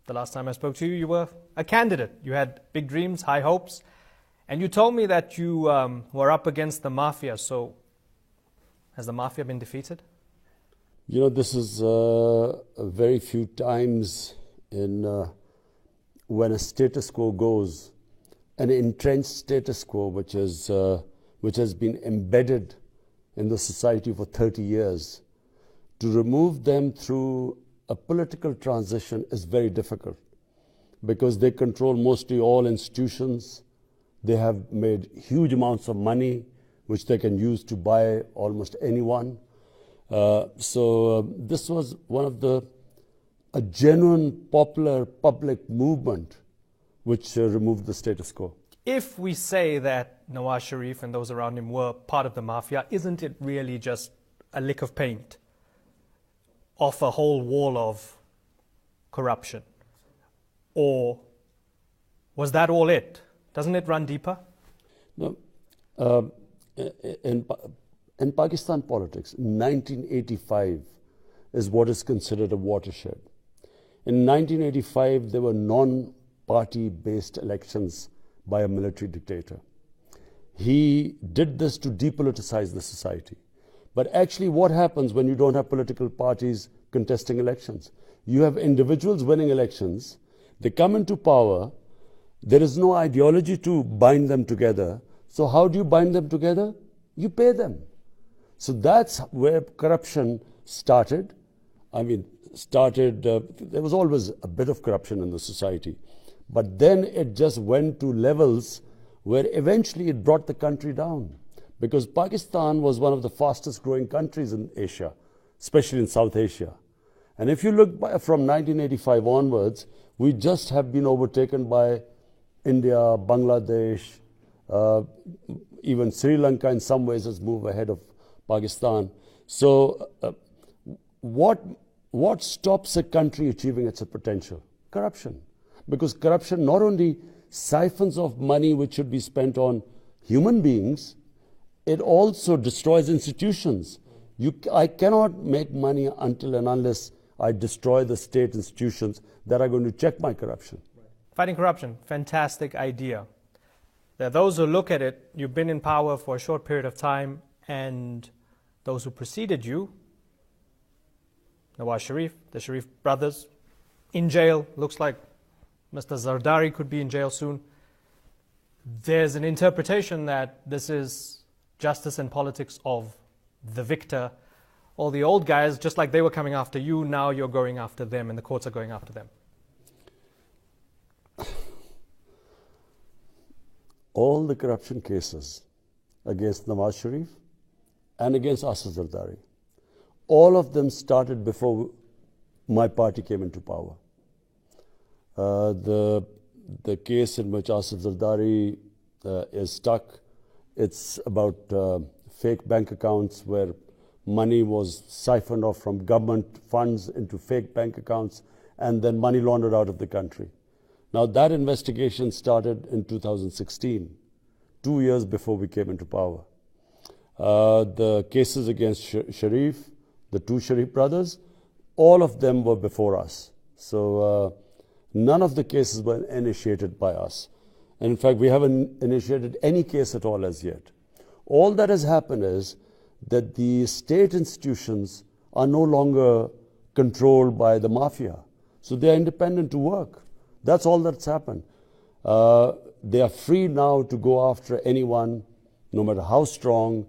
The last time I spoke to you, you were a candidate. You had big dreams, high hopes, and you told me that you were up against the mafia. So, has the mafia been defeated? You know, this is very few times in when a status quo goes, an entrenched status quo which has been embedded in the society for 30 years. To remove them through a political transition is very difficult because they control mostly all institutions. They have made huge amounts of money which they can use to buy almost anyone. So this was one of a genuine popular public movement which removed the status quo. If we say that Nawaz Sharif and those around him were part of the mafia, isn't it really just a lick of paint off a whole wall of corruption? Or was that all it? Doesn't it run deeper? No. In Pakistan politics, 1985 is what is considered a watershed. In 1985, there were non-party-based elections by a military dictator. He did this to depoliticize the society. But actually what happens when you don't have political parties contesting elections? You have individuals winning elections, they come into power, there is no ideology to bind them together. So how do you bind them together? You pay them. So that's where corruption started. There was always a bit of corruption in the society. But then it just went to levels where eventually it brought the country down. Because Pakistan was one of the fastest growing countries in Asia, especially in South Asia. And if you look from 1985 onwards, we just have been overtaken by India, Bangladesh, even Sri Lanka in some ways has moved ahead of Pakistan. So what stops a country achieving its potential? Corruption. Because corruption not only siphons off money which should be spent on human beings, it also destroys institutions. I cannot make money until and unless I destroy the state institutions that are going to check my corruption. Fighting corruption, fantastic idea. There are those who look at it, you've been in power for a short period of time, and those who preceded you, Nawaz Sharif, the Sharif brothers, in jail, looks like Mr. Zardari could be in jail soon. There's an interpretation that this is justice and politics of the victor. All the old guys, just like they were coming after you, now you're going after them and the courts are going after them. All the corruption cases against Nawaz Sharif and against Asif Zardari, all of them started before my party came into power. The case in which Asif Zardari is stuck, it's about fake bank accounts where money was siphoned off from government funds into fake bank accounts and then money laundered out of the country. Now that investigation started in 2016, 2 years before we came into power. The cases against Sharif, the two Sharif brothers, all of them were before us. So none of the cases were initiated by us. And in fact, we haven't initiated any case at all as yet. All that has happened is that the state institutions are no longer controlled by the mafia. So they are independent to work. That's all that's happened. They are free now to go after anyone, no matter how strong,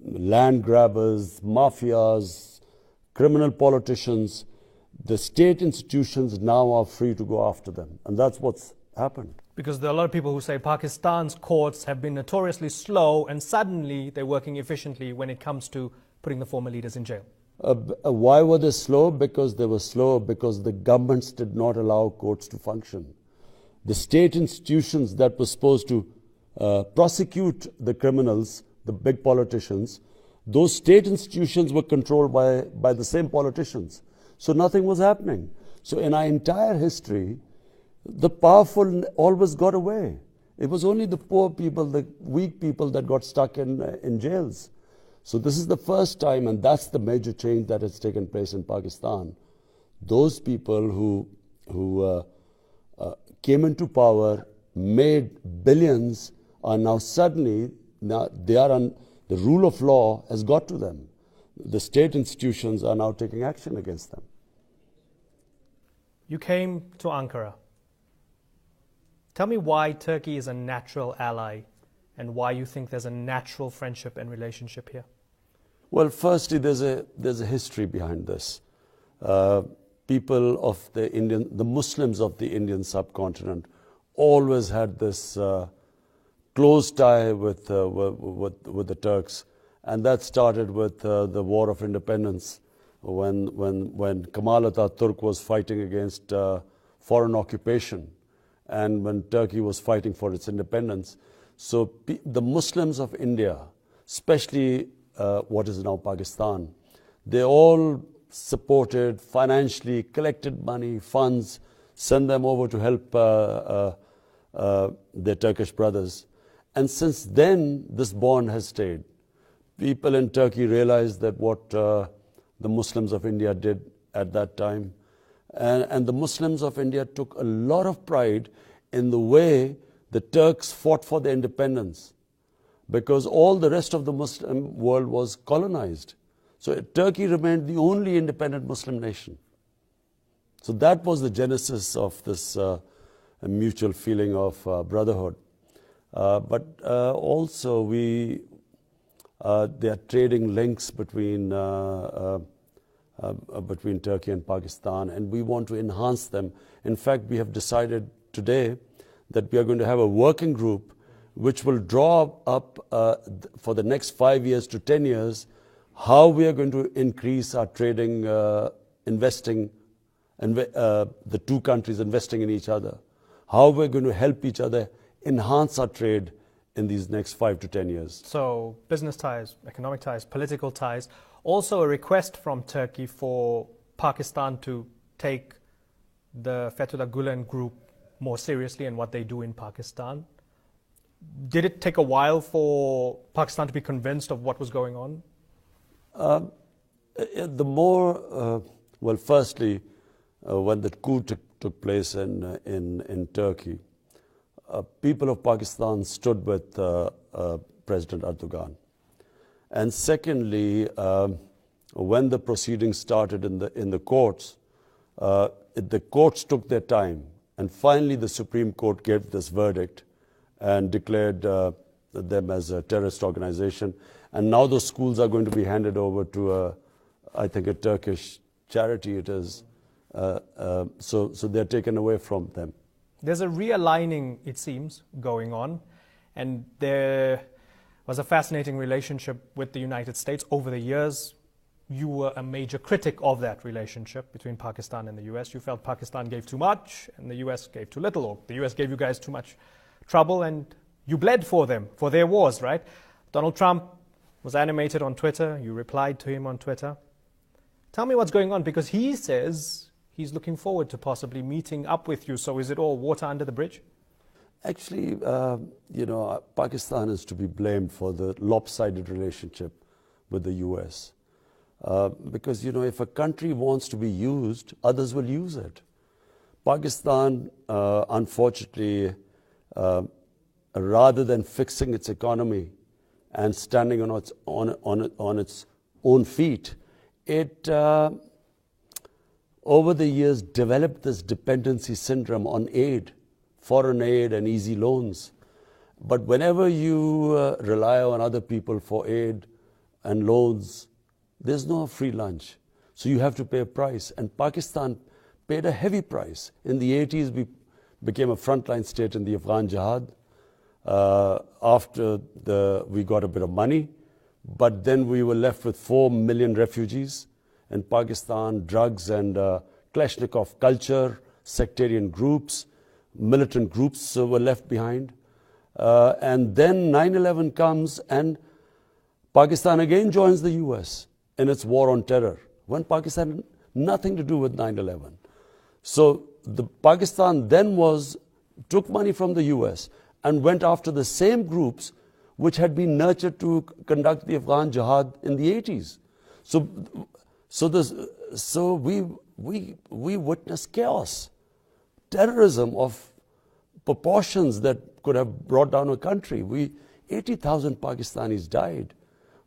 land grabbers, mafias, criminal politicians. The state institutions now are free to go after them. And that's what's happened. Because there are a lot of people who say Pakistan's courts have been notoriously slow and suddenly they're working efficiently when it comes to putting the former leaders in jail. Why were they slow? Because they were slow because the governments did not allow courts to function. The state institutions that were supposed to prosecute the criminals, the big politicians, those state institutions were controlled by the same politicians. So nothing was happening. So in our entire history, the powerful always got away. It was only the poor people, the weak people that got stuck in jails. So this is the first time, and that's the major change that has taken place in Pakistan. Those people who came into power, made billions, are now suddenly, now they are on, the rule of law has got to them. The state institutions are now taking action against them. You came to Ankara. Tell me why Turkey is a natural ally and why you think there's a natural friendship and relationship here. Well, firstly, there's a history behind this. People of the Muslims of the Indian subcontinent always had this close tie with the Turks, and that started with the War of Independence, when Kemal Atatürk was fighting against foreign occupation, and when Turkey was fighting for its independence. So the Muslims of India, especially what is now Pakistan, they all supported financially, collected money, funds, sent them over to help their Turkish brothers. And since then, this bond has stayed. People in Turkey realized that what the Muslims of India did at that time. And the Muslims of India took a lot of pride in the way the Turks fought for their independence, because all the rest of the Muslim world was colonized. So Turkey remained the only independent Muslim nation. So that was the genesis of this mutual feeling of brotherhood. But also there are trading links between Turkey and Pakistan, and we want to enhance them. In fact, we have decided today that we are going to have a working group which will draw up for the next 5 years to 10 years how we are going to increase our trading, investing, and the two countries investing in each other, how we're going to help each other enhance our trade in these next 5 to 10 years. So business ties, economic ties, political ties, also a request from Turkey for Pakistan to take the Fethullah Gulen group more seriously and what they do in Pakistan. Did it take a while for Pakistan to be convinced of what was going on? Firstly, when the coup took place in Turkey, people of Pakistan stood with President Erdogan. And secondly, when the proceedings started in the courts, the courts took their time. And finally, the Supreme Court gave this verdict and declared them as a terrorist organization. And now those schools are going to be handed over to, I think, a Turkish charity it is. So they're taken away from them. There's a realigning, it seems, going on. And there was a fascinating relationship with the United States over the years. You were a major critic of that relationship between Pakistan and the US. You felt Pakistan gave too much and the US gave too little, or the US gave you guys too much trouble, and you bled for them, for their wars, right? Donald Trump was animated on Twitter. You replied to him on Twitter. Tell me what's going on, because he says he's looking forward to possibly meeting up with you. So is it all water under the bridge? Actually, Pakistan is to be blamed for the lopsided relationship with the US. Because, if a country wants to be used, others will use it. Pakistan, unfortunately, rather than fixing its economy and standing on its own feet, it, over the years, developed this dependency syndrome on aid, foreign aid and easy loans. But whenever you rely on other people for aid and loans, there's no free lunch. So you have to pay a price. And Pakistan paid a heavy price. In the 80s, we became a frontline state in the Afghan jihad. After we got a bit of money, but then we were left with 4 million refugees in Pakistan, drugs and Kalashnikov culture, sectarian groups, militant groups were left behind. And then 9/11 comes and Pakistan again joins the US in its war on terror, when Pakistan had nothing to do with 9/11. So Pakistan then took money from the US and went after the same groups which had been nurtured to conduct the Afghan jihad in the 80s. So we witnessed chaos. terrorism of proportions that could have brought down a country. 80,000 Pakistanis died.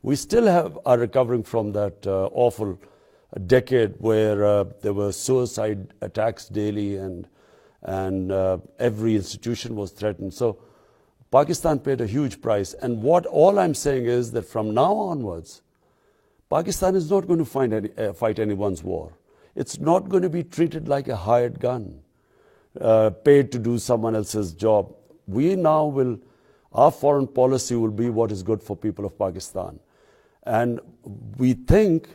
We still are recovering from that awful decade where there were suicide attacks daily and every institution was threatened. So Pakistan paid a huge price. And all I'm saying is that from now onwards, Pakistan is not going to fight anyone's war. It's not going to be treated like a hired gun, paid to do someone else's job. Our foreign policy will be what is good for people of Pakistan. And we think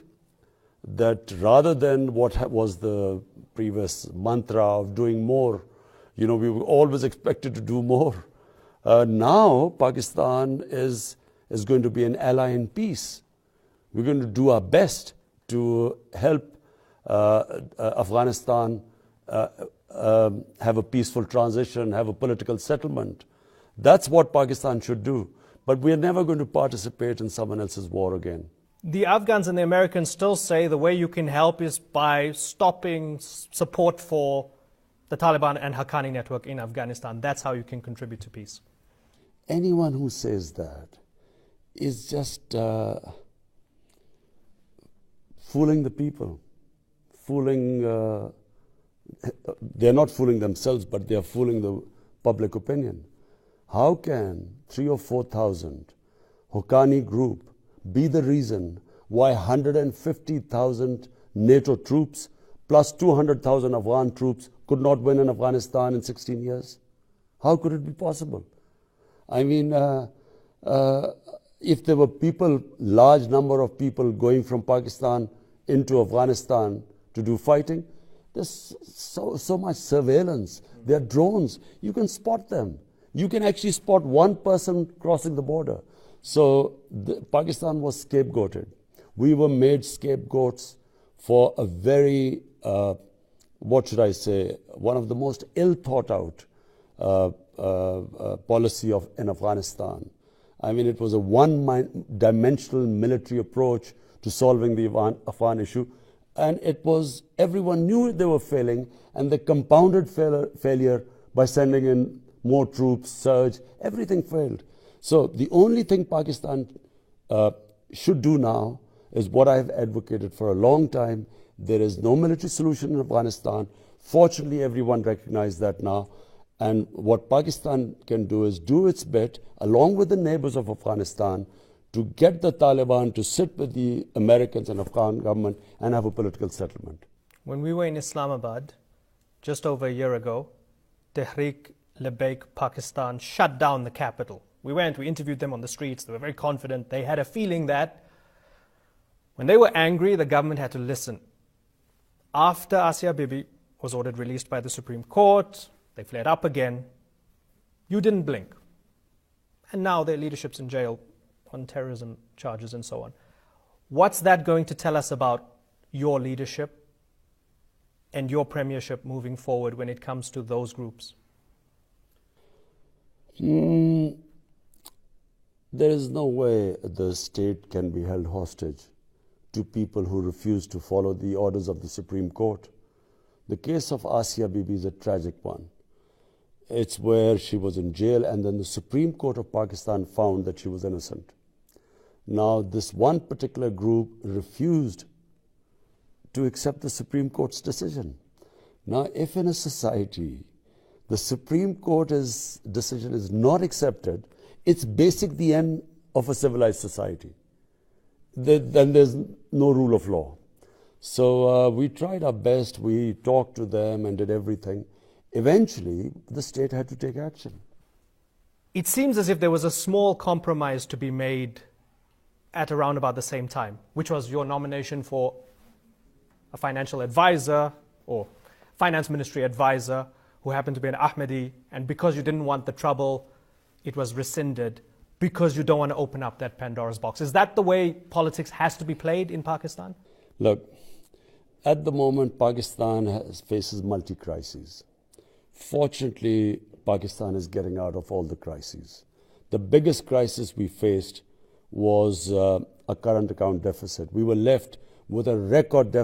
that rather than what was the previous mantra of doing more, we were always expected to do more. Now Pakistan is going to be an ally in peace. We're going to do our best to help Afghanistan have a peaceful transition, have a political settlement. That's what Pakistan should do. But we are never going to participate in someone else's war again. The Afghans and the Americans still say the way you can help is by stopping support for the Taliban and Haqqani network in Afghanistan. That's how you can contribute to peace. Anyone who says that is just fooling the people. They're not fooling themselves, but they are fooling the public opinion. How can 3,000 or 4,000 Haqqani group be the reason why 150,000 NATO troops plus 200,000 Afghan troops could not win in Afghanistan in 16 years? How could it be possible? I mean, if there were large number of people going from Pakistan into Afghanistan to do fighting, there's so much surveillance. There are drones. You can spot them. You can actually spot one person crossing the border. So Pakistan was scapegoated. We were made scapegoats for a very, one of the most ill thought out policy in Afghanistan. I mean, it was a one-dimensional military approach to solving the Afghan issue. And everyone knew they were failing, and they compounded failure by sending in more troops, surge, everything failed. So the only thing Pakistan should do now is what I've advocated for a long time. There is no military solution in Afghanistan. Fortunately, everyone recognizes that now. And what Pakistan can do is do its bit, along with the neighbors of Afghanistan, to get the Taliban to sit with the Americans and Afghan government and have a political settlement. When we were in Islamabad just over a year ago, Tehreek-e-Labbaik Pakistan shut down the capital. We interviewed them on the streets. They were very confident. They had a feeling that when they were angry, the government had to listen. After Asia Bibi was ordered released by the Supreme Court, they flared up again. You didn't blink. And now their leadership's in jail on terrorism charges and so on. What's that going to tell us about your leadership and your premiership moving forward when it comes to those groups? There is no way the state can be held hostage to people who refuse to follow the orders of the Supreme Court. The case of Asia Bibi is a tragic one. It's where she was in jail, and then the Supreme Court of Pakistan found that she was innocent. Now, this one particular group refused to accept the Supreme Court's decision. Now, if in a society the Supreme Court's decision is not accepted, it's basically the end of a civilized society. Then there's no rule of law. So we tried our best, we talked to them and did everything. Eventually, the state had to take action. It seems as if there was a small compromise to be made at around about the same time, which was your nomination for a financial advisor or finance ministry advisor who happened to be an Ahmadi, and because you didn't want the trouble, it was rescinded because you don't want to open up that Pandora's box. Is that the way politics has to be played in Pakistan? Look, at the moment, Pakistan faces multi-crises. Fortunately, Pakistan is getting out of all the crises. The biggest crisis we faced was a current account deficit. We were left with a record deficit